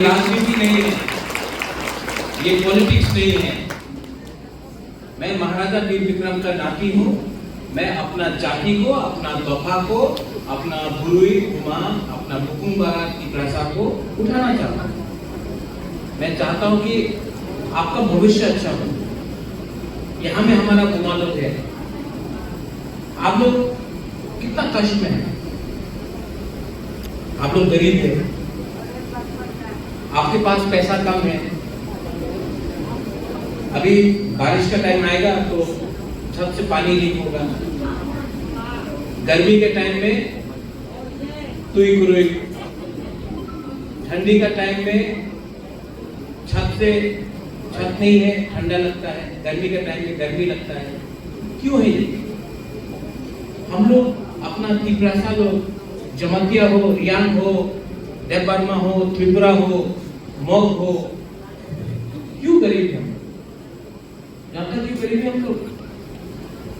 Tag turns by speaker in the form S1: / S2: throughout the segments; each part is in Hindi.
S1: राजनीति नहीं है, ये पॉलिटिक्स नहीं है। मैं महाराजा वीर विक्रम का नाती हूँ। मैं अपना जाति को, अपना तोहफा को, अपना बुरुई घुमा, अपना बुकुंबारा की प्रसा को उठाना चाहता हूँ। मैं चाहता हूँ कि आपका भविष्य अच्छा हो। यहाँ में हमारा गुमालोग है। आप लोग कितना कष्ट में हैं। आप लोग गरीब हैं, आपके पास पैसा कम है। अभी बारिश का टाइम आएगा तो छत से पानी लीक होगा। गर्मी के टाइम में तुई कुरुई, ठंडी का टाइम में छत नहीं है, ठंडा लगता है। गर्मी के टाइम में गर्मी लगता है। क्यों है ये? हम लोग अपना तिप्रासा लोग, जमतिया हो, रियांग हो, देवबर्मा हो, त्रिपुरा हो, मग हो, क्यों गरीब हैं? जानते क्यों गरीब हैं हम लोग?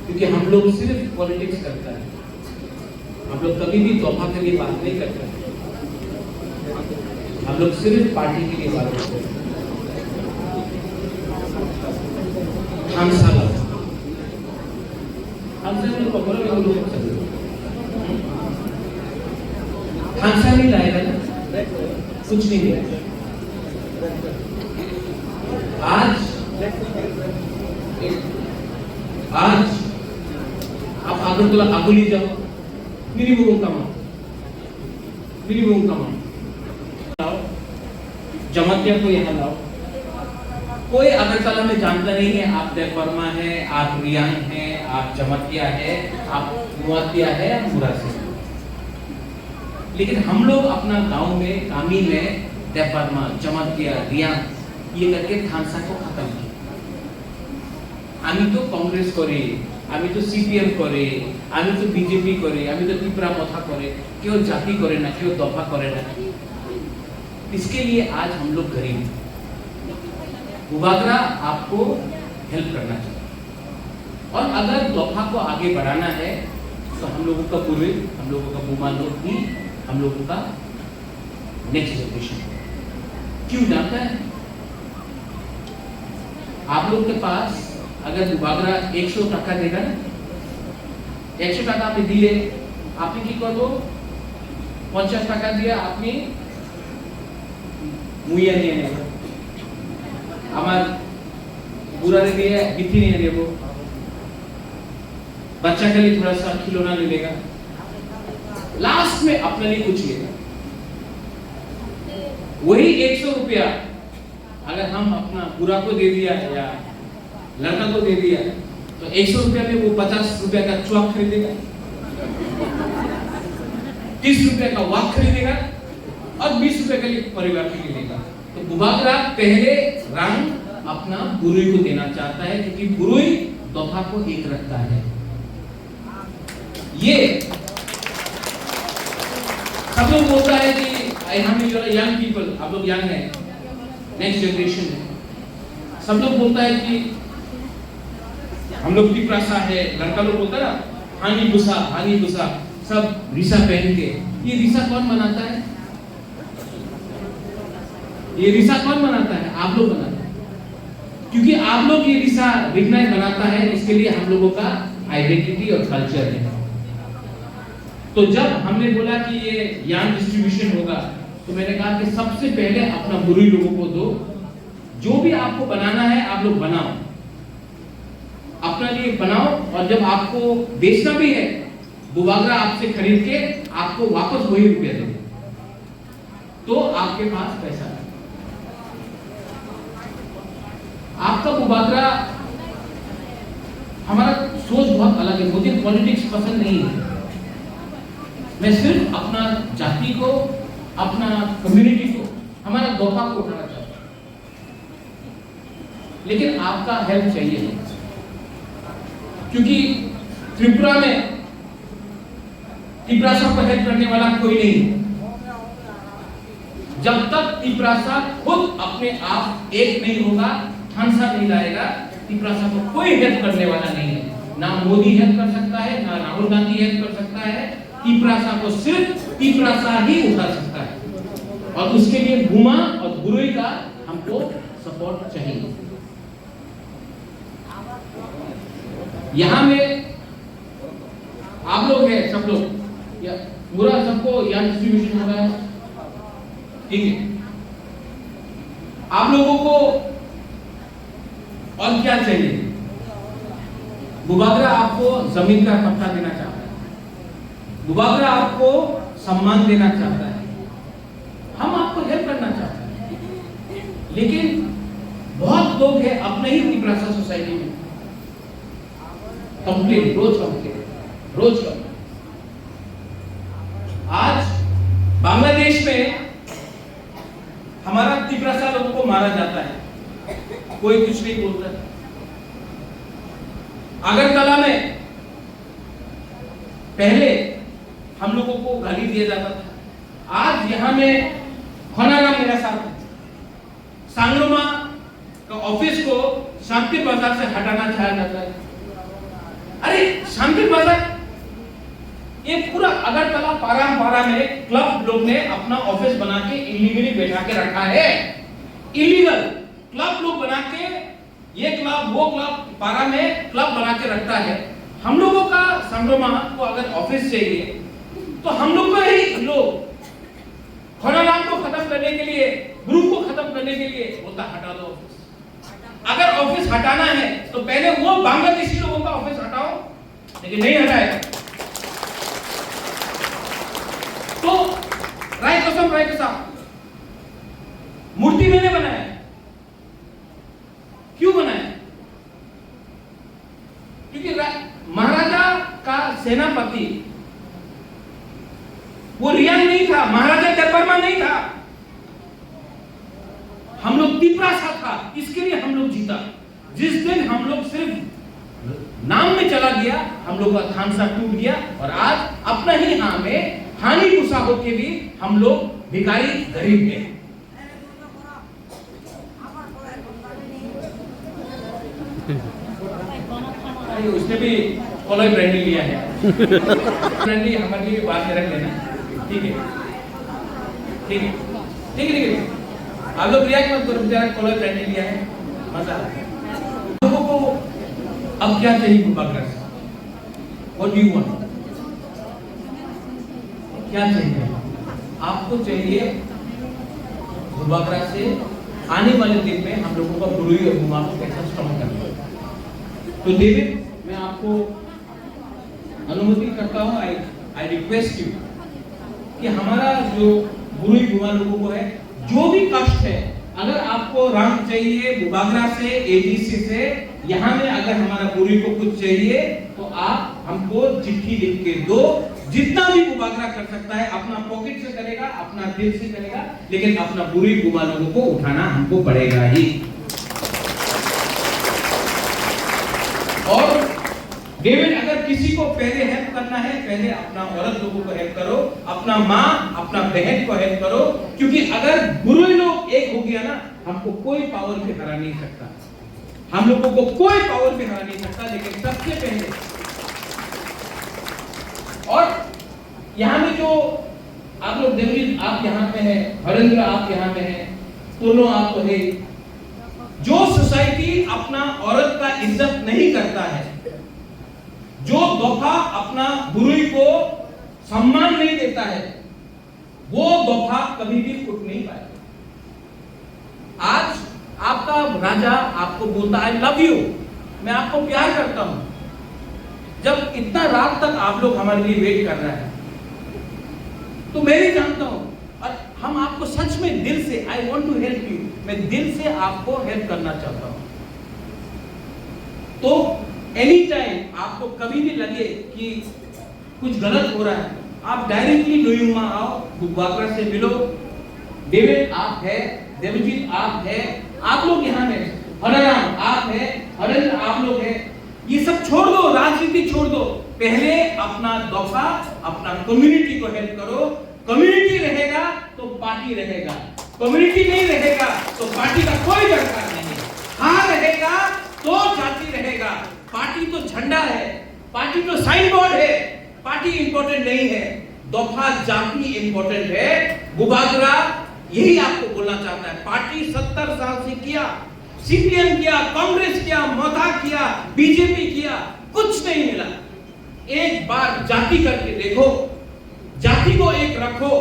S1: क्योंकि हम लोग सिर्फ पॉलिटिक्स करता है। हम लोग कभी भी तोहफा के लिए बात नहीं करते। हम लोग सिर्फ पार्टी के लिए बात करते हैं। हमसा नहीं लाएगा ना, कुछ नहीं लाएगा। आज आप आगुली जाओ, मिनिमम कमाओ, जमतिया को यहाँ लाओ। कोई अगरतला में जानता नहीं है आप देवबर्मा है, आप रियांग है, आप जमतिया है, आप मुआतिया है, आप मुरा से। लेकिन हम लोग अपना गांव में, कामी में देवबर्मा, जमतिया, रियांग ये करके थानसा को खत्म किया। आमी तो कांग्रेस करे, आमी तो सीपीएम करे, आमी तो बीजेपी करे, आमी तो त्रिपुरा मथा करे, क्यों जाति करे ना, क्यों तोहफा करे ना। इसके लिए आज हम लोग गरीब हैं। बुबागरा आपको हेल्प करना चाहिए। और अगर तोहफा को आगे बढ़ाना है तो हम लोगों का पूर्व, हम लोगों का बुमा लोग ही, हम लोगों का नेक्स्ट जनरेशन क्यों जानता है? आप लोग के पास अगर बुबागरा 100 टका देगा ना, 100 टका आपने दिए, आपने की करो 50 टका दिया, आपने मुइया नहीं है, हमार बुरा ले दिया, बिथी नहीं है, वो बच्चा के लिए थोड़ा सा खिलौना ले लेगा, लास्ट में अपने लिए कुछ लेगा। वही 100 रुपया अगर हम अपना बुरा को दे दिया या लड़का को दे दिया तो 100 रुपया में वो 50 रुपया का चौक खरीदेगा, 30 रुपया का वाक खरीदेगा और 20 रुपया के लिए परिवार के लिए लेगा। तो बुबागरा पहले रंग अपना बुरुई को देना चाहता है, क्योंकि बुरुई तोहफा को एक रखता है। ये सब लोग बोलता है कि हम यंग पीपल, आप लोग यंग है, नेक्स्ट जनरेशन है। सब लोग बोलता है कि हम लोग तिप्रासा है, लड़का लोग बोलता है ना हानी बुसा, सब रिसा पहन के। ये रिसा कौन बनाता है? ये रिसा कौन बनाता है? आप लोग बनाते हैं। क्योंकि आप लोग ये रिसा रिग्नाई बनाता है, इसके लिए हम लोगों का आइडेंटिटी और कल्चर है। तो जब हमने बोला कि ये यान डिस्ट्रीब्यूशन होगा तो मैंने कहा कि सबसे पहले अपना बुरुई लोगों को दो। जो भी आपको बनाना है आप लोग बनाओ, अपने लिए बनाओ। और जब आपको बेचना भी है, बुबागरा आपसे खरीद के आपको वापस वही रुपया दे, तो आपके पास पैसा है। आपका बुबागरा, हमारा सोच बहुत अलग है। मुझे पॉलिटिक्स पसंद नहीं है। मैं सिर्फ अपना जाति को, अपना कम्युनिटी को, हमारा तोहफा को उठाना चाहता हूं। लेकिन आपका हेल्प चाहिए, क्योंकि त्रिपुरा में तिप्रासा को हेल्प करने वाला कोई नहीं है। जब तक तिप्रासा खुद अपने आप एक नहीं होगा, थानसा नहीं लाएगा, तिप्रासा को कोई हेल्प करने वाला नहीं है। ना मोदी हेल्प कर सकता है, ना राहुल गांधी हेल्प कर सकता है। तिप्रासा को सिर्फ तिप्रासा ही उठा सकता है। और उसके लिए भूमा और गुरुई का हमको सपोर्ट चाहिए। यहाँ में आप लोग हैं, सब लोग या पूरा सबको यहाँ डिस्ट्रीब्यूशन हो रहा है, ठीक है। आप लोगों को और क्या चाहिए? बुबागरा आपको जमीन का पट्टा देना चाहता है, बुबागरा आपको सम्मान देना चाहता है, हम आपको हेल्प करना चाहते हैं, लेकिन बहुत लोग हैं अपने ही तिपरासा सोसाइटी में कंप्लेन, रोज कंप्लेन। आज बांग्लादेश में हमारा तिपरासा लोगों को मारा जाता है, कोई कुछ नहीं बोलता है। अगरतला में पहले हम लोगों को गाली दिया जाता था, आज यहाँ में खोनाराम मेरा साथ है, सांगरोमा का ऑफिस को शांति बाजार से हटाना चाहा जाता है। अरे शांति बाजार, ये पूरा अगरतला पारा में क्लब लोग ने अपना ऑफिस बना के इलीगली बैठा के रखा है। इलीगल क्लब लोग बना के, ये क्लब वो क्लब, पारा में क्लब बना के रखता है। हम लोगों का संग्रामा को अगर ऑफिस चाहिए तो हम लोग का ही लोग खोनाराम को खत्म करने के लिए, ग्रुप को खत्म करने के लिए बोलता हटा दो ऑफिस। अगर ऑफिस हटाना है तो पहले वो बांग्लादेशी लोगों का ऑफिस हटाओ, लेकिन नहीं हटाएगा। तो राय कसम मूर्ति मैंने बनाया, क्यों बनाया? क्योंकि महाराजा का सेनापति वो रियांग नहीं था, महाराजा तेपरमा नहीं था, हम लोग तिपरासा था, इसके लिए हम लोग जीता। जिस दिन हम लोग सिर्फ नाम में चला गया, हम लोग का थानसा टूट गया और आज अपना ही हानि गुस्सा होके भी हम लोग भिखारी गरीब हैं। उसने भी कॉलोई ब्रांडी लिया है, ब्रांडी हमारे लिए बात में रख लेना, ठीक है, ठीक है, ठीक है। आप लोग रिएक्ट मत करो, बेचारा कॉलोई ब्रांडी लिया है, मजा लोगों को अब क्या चाहिए बुबागरा से? What do you want? क्या चाहिए आपको? चाहिए बुबागरा से आने वाले दिन में हम लोगों का गुरुई और भूमा को कैसे स्ट्रॉन्ग करना है। तो डेविड, मैं आपको अनुमति करता हूँ, आई रिक्वेस्ट यू कि हमारा जो गुरुई भूमा लोगों को है, जो भी कष्ट है, अगर आपको रंग चाहिए बुबागरा से, एडीसी से, यहाँ में अगर हमारा गुरुई को कुछ चाहिए तो आप हमको चिट्ठी लिख के दो। जितना भी बुबागरा कर सकता है अपना पॉकेट से करेगा, अपना दिल से करेगा, लेकिन अपना गुरुई भूमा लोगों को उठाना हमको पड़ेगा ही। और डेविड, अगर किसी को पहले हेल्प करना है, पहले अपना औरत लोगों को हेल्प करो, अपना माँ अपना बहन को हेल्प करो, क्योंकि अगर गुरुई लोग एक हो गया ना, हमको कोई पावर भी हरा नहीं सकता, हम लोगों को कोई पावर भी हरा नहीं सकता। लेकिन सबसे पहले, और यहाँ में जो आप लोग, देवजीत आप यहाँ पे हैं, हरेंद्र आप यहाँ पे हैं, दोनों आप तो है, जो सोसाइटी अपना औरत का इज्जत नहीं करता है, जो दफा अपना गुरुई को सम्मान नहीं देता है, वो दफा कभी भी उठ नहीं पाएगा। आज आपका राजा आपको बोलता है आई लव यू, मैं आपको प्यार करता हूं। जब इतना रात तक आप लोग हमारे लिए वेट कर रहे हैं, तो मैं भी जानता हूं, और हम आपको सच में दिल से, I want to help you, मैं दिल से आपको हेल्प करना चाहता हूं। तो एनी टाइम आपको कभी भी लगे कि कुछ गलत हो रहा है, आप डायरेक्टली लोयुमा आओ, बुबागरा से मिलो। डेविड आप है, देवजीत आप है, आप लोग यहाँ में, हरराम आप है, हरेंद्र आप लोग है, ये सब छोड़ दो, राजनीति छोड़ दो, पहले अपना दफा अपना कम्युनिटी को हेल्प करो। कम्युनिटी रहेगा तो पार्टी रहेगा, कम्युनिटी नहीं रहेगा तो पार्टी का कोई दरकार नहीं है। हाँ रहेगा तो जाति रहेगा, पार्टी तो झंडा है, पार्टी तो साइन बोर्ड है, पार्टी इंपॉर्टेंट नहीं है, दफा जाति इंपॉर्टेंट है। बुबागरा यही आपको बोलना चाहता है। पार्टी 70 साल से किया, सीपीएम किया, कांग्रेस किया, मोथा किया, बीजेपी किया, कुछ नहीं मिला। एक बार जाति करके देखो, जाति को एक रखो,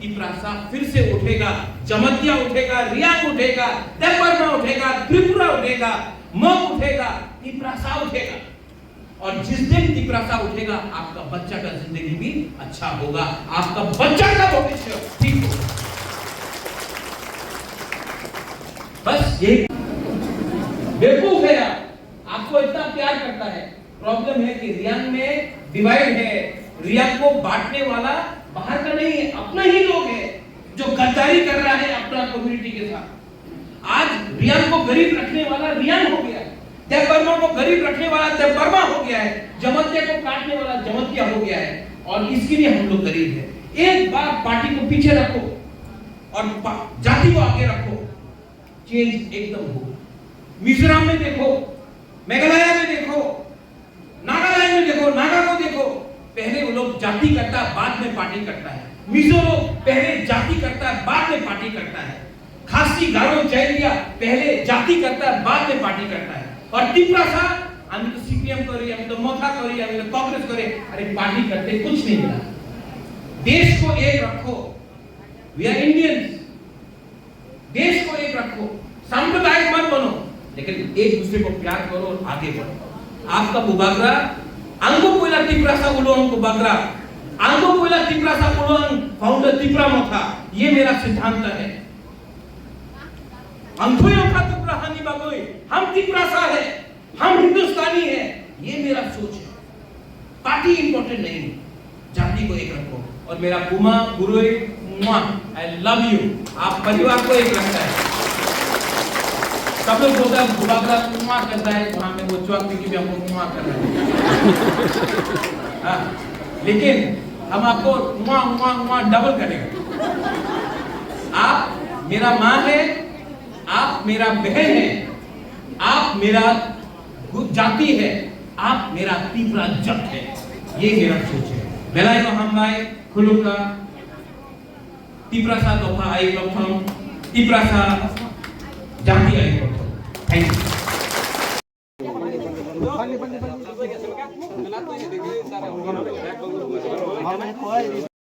S1: तिपरासा फिर से उठेगा, जमतिया उठेगा, रियांग उठेगा, देवबर्मा उठेगा, त्रिपुरा उठेगा, मग उठेगा, तिपरासा उठेगा। और जिस दिन तिपरासा उठेगा, आपका बच्चा का जिंदगी भी अच्छा होगा, आपका बच्चा का भविष्य ठीक होगा। बस ये बेवकूफ है आपको इतना प्यार करता है। प्रॉब्लम है कि रियांग में डिवाइड है। रियांग को बांटने वाला बाहर का नहीं है, अपना ही लोग है जो गद्दारी कर रहा है अपना कम्युनिटी के साथ। आज रियांग को गरीब रखने वाला रियांग हो गया है, देवबर्मा को गरीब रखने वाला देवबर्मा हो गया है, जमतिया को काटने वाला जमतिया हो गया है। और इसके लिए हम लोग गरीब हैं। एक बार पार्टी को पीछे रखो और जाति को आगे रखो, चेंज एकदम होगा। मिजोरम में देखो, मेघालय में देखो, नागालैंड में देखो, नागा को देखो, पहले वो लोग जाति करता है, बाद में पार्टी करता है। मिजो लोग पहले जाति करता है, बाद में पार्टी करता है। खासी, गारो, चैलिया पहले जाति करता है, बाद में पार्टी करता है। और तिपरासा हम तो सीपीएम करी, हम तो मोथा करी, हम तो कांग्रेस करे, अरे पार्टी करते कुछ नहीं मिला। देश को एक रखो, वी आर इंडियंस, देश को एक रखो, सांप्रदायिक मत बनो, लेकिन एक दूसरे को प्यार करो और आगे बढ़ो। आपका बुबागरा आंगो कोइला तिपरासा उलोंग बुबागरा, आंगो कोइला तिपरासा उलोंग फाउंडर तिपरा मोथा, ये मेरा सिद्धांत है। अंथुयों का टुकड़ा हानि बागोई, हम तिपरासा है, हम हिंदुस्तानी है, ये मेरा सोच है। पार्टी इंपॉर्टेंट नहीं, जाति को एक रखो। और मेरा बुमा गुरुई आई लव यू, आप परिवार को एक रखता है। सब लोग बोलते हैं बुबागरा मुआ करता है, वहां में वो चौक में भी हमको मुआ कर रहा है। लेकिन हम आपको मुआ मुआ मुआ डबल करेंगे। आप मेरा माँ है, आप मेरा बहन है, आप मेरा जाति है, आप मेरा तीसरा जग है, ये मेरा सोच है। बेलाई को हम भाई खुलुका तिपरासा तोफा आई प्रथम, तिपरासा जाति आई प्रथम। Thank you.